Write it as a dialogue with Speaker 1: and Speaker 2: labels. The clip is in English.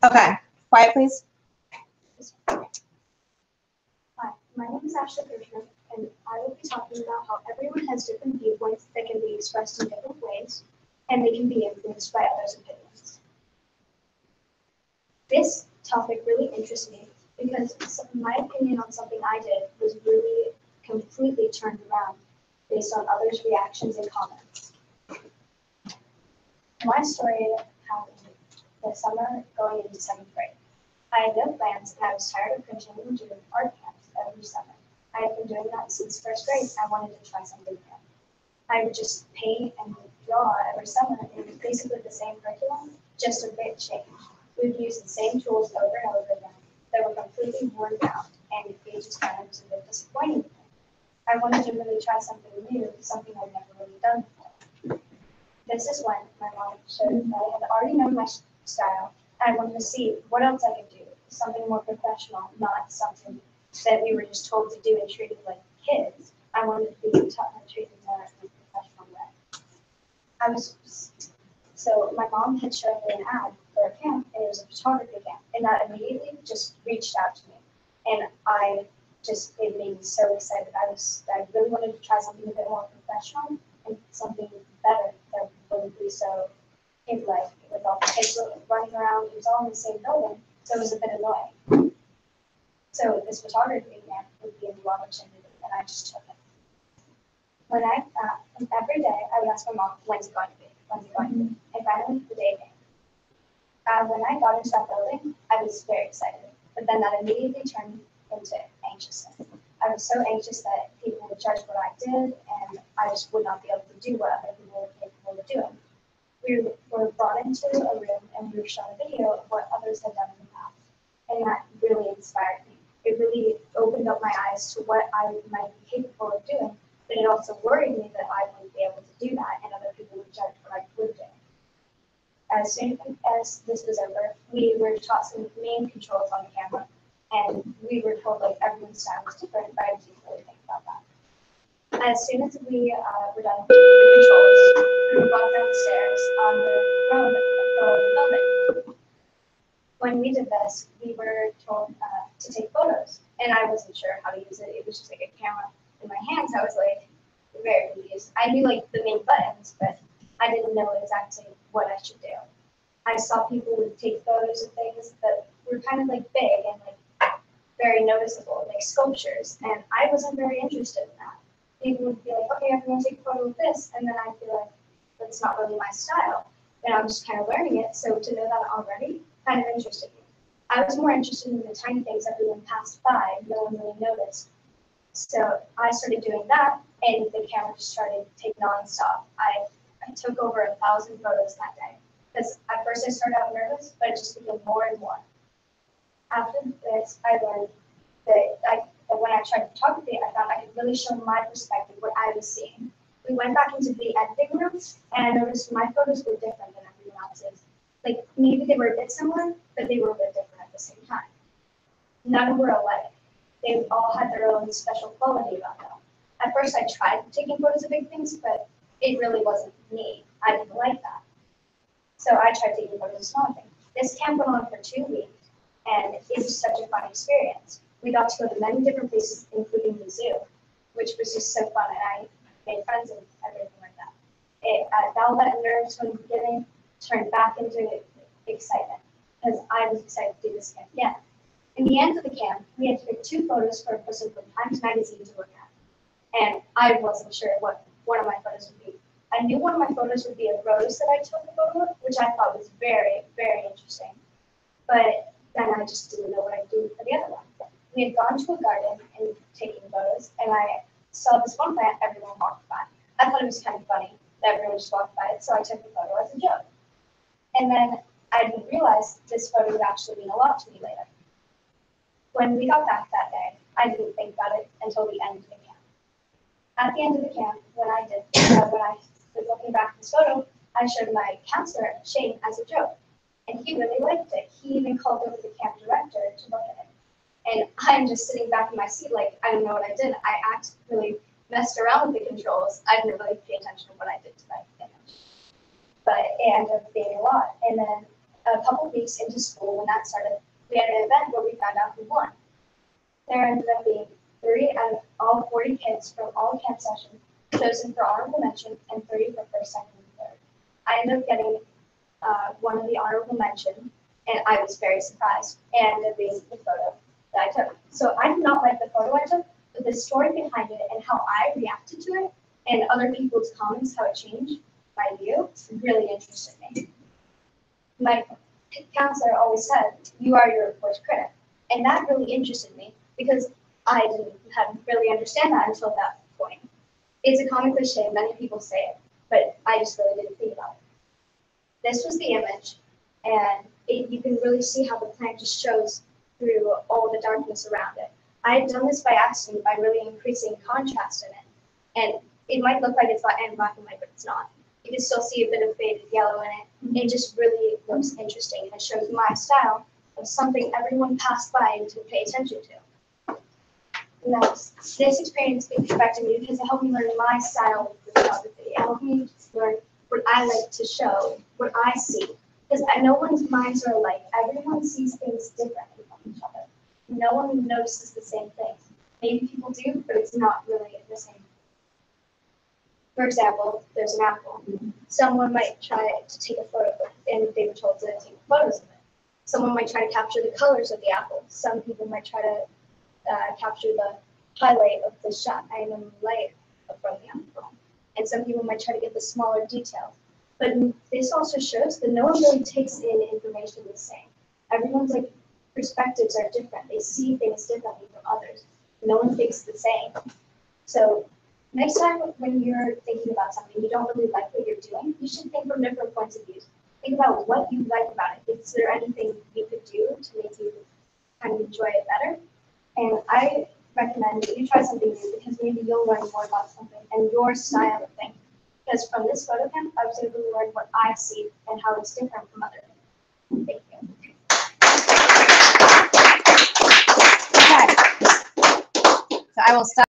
Speaker 1: Okay, quiet please.
Speaker 2: Hi, my name is Ashley Kirchner, and I will be talking about how everyone has different viewpoints that can be expressed in different ways, and they can be influenced by others' opinions. This topic really interests me because my opinion on something I did was really completely turned around based on others' reactions and comments. My story happened the summer going into 7th grade. I had no plans, and I was tired of continuing doing art camps every summer. I had been doing that since 1st grade. I wanted to try something new. I would just paint and draw every summer, and it was basically the same curriculum, just a bit changed. We would use the same tools over and over again. They were completely worn out, and it just kind of was a bit disappointing. I wanted to really try something new, something I'd never really done before. This is when my mom showed that I had already known my style. I wanted to see what else I could do, something more professional, not something that we were just told to do and treated like kids. I wanted to be treated more in a professional way. So my mom had shown me an ad for a camp, and it was a photography camp, and that immediately just reached out to me, and it made me so excited. I really wanted to try something a bit more professional and something better that wouldn't be so like with all the kids running around. It was all in the same building, so it was a bit annoying. So this photography camp would be in the opportunity, and I just took it. Every day I would ask my mom, when's it going to be? When's it going to be? And finally the day came. When I got into that building, I was very excited, but then that immediately turned into anxiousness. I was so anxious that people would judge what I did, and I just would not be able to do what other people were capable of doing. We were brought into a room and we were shown a video of what others had done in the past. And that really inspired me. It really opened up my eyes to what I might be capable of doing, but it also worried me that I wouldn't be able to do that and other people would judge what I would do. As soon as this was over, we were taught some main controls on the camera, and we were told like everyone's style was different, but I didn't really think about that. As soon as we were done with the controls, we were brought downstairs on the ground floor of the building. When we did this, we were told to take photos, and I wasn't sure how to use it. It was just like a camera in my hands. I was like very confused. I knew like the main buttons, but I didn't know exactly what I should do. I saw people would take photos of things that were kind of like big and like very noticeable, like sculptures, and I wasn't very interested in that. People would be like, okay, I'm going to take a photo of this, and then I feel like that's not really my style. And I'm just kind of learning it, so to know that already kind of interested me. I was more interested in the tiny things that everyone passed by, no one really noticed. So I started doing that, and the camera just started to take nonstop. I took over 1,000 photos that day, because at first I started out nervous, but it just became more and more. After this, I learned that when I tried photography, I found I could really show my perspective, what I was seeing. We went back into the editing room, and I noticed my photos were different than everyone else's. Like, maybe they were a bit similar, but they were a bit different at the same time. None were alike. They all had their own special quality about them. At first, I tried taking photos of big things, but it really wasn't me. I didn't like that. So I tried taking photos of small things. This camp went on for 2 weeks, and it was such a fun experience. We got to go to many different places, including the zoo, which was just so fun, and I made friends and everything like that. All that nerves from the beginning turned back into excitement, because I was excited to do this camp again. In the end of the camp, we had to pick 2 photos for a person from Times Magazine to look at, and I wasn't sure what one of my photos would be. I knew one of my photos would be a rose that I took a photo of, which I thought was very, very interesting, but then I just didn't know what I'd do for the other one. We had gone to a garden and taking photos, and I saw this one plant everyone walked by. I thought it was kind of funny that everyone just walked by it, so I took the photo as a joke. And then I didn't realize this photo would actually mean a lot to me later. When we got back that day, I didn't think about it until the end of the camp. At the end of the camp, when I was looking back at this photo, I showed my counselor, Shane, as a joke. And he really liked it. He even called over the camp director to look at it. And I'm just sitting back in my seat like, I don't know what I did. I really messed around with the controls. I didn't really pay attention to what I did to that image. But it ended up being a lot. And then a couple weeks into school, when that started, we had an event where we found out who won. There ended up being 3 out of all 40 kids from all camp sessions chosen for honorable mention and 3 for first, second, and third. I ended up getting one of the honorable mention, and I was very surprised. And ended up being the photo that I took. So I did not like the photo I took, but the story behind it and how I reacted to it, and other people's comments, how it changed my view, really interested me. My counselor always said, "You are your worst critic," and that really interested me because I didn't really understand that until that point. It's a common cliche, many people say it, but I just really didn't think about it. This was the image, and you can really see how the plant just shows through all the darkness around it. I had done this by accident by really increasing contrast in it, and it might look like it's black and white, but it's not. You can still see a bit of faded yellow in it. It just really looks interesting, and it shows my style of something everyone passed by and didn't pay attention to. Now, this experience affected me because it helped me learn my style of photography. It helped me learn what I like to show, what I see. Because no one's minds are alike. Everyone sees things differently from each other. No one notices the same things. Maybe people do, but it's not really the same. For example, there's an apple. Someone might try to take a photo, and they were told to take photos of it. Someone might try to capture the colors of the apple. Some people might try to capture the highlight of the shining light from the apple. And some people might try to get the smaller details. But this also shows that no one really takes in information the same. Everyone's perspectives are different. They see things differently from others. No one thinks the same. So next time when you're thinking about something you don't really like what you're doing, you should think from different points of view. Think about what you like about it. Is there anything you could do to make you kind of enjoy it better? And I recommend that you try something new because maybe you'll learn more about something and your style of thing. Because from this photo camp, I was able to learn what I see and how it's different from other things. Thank you.
Speaker 1: Okay. So I will stop.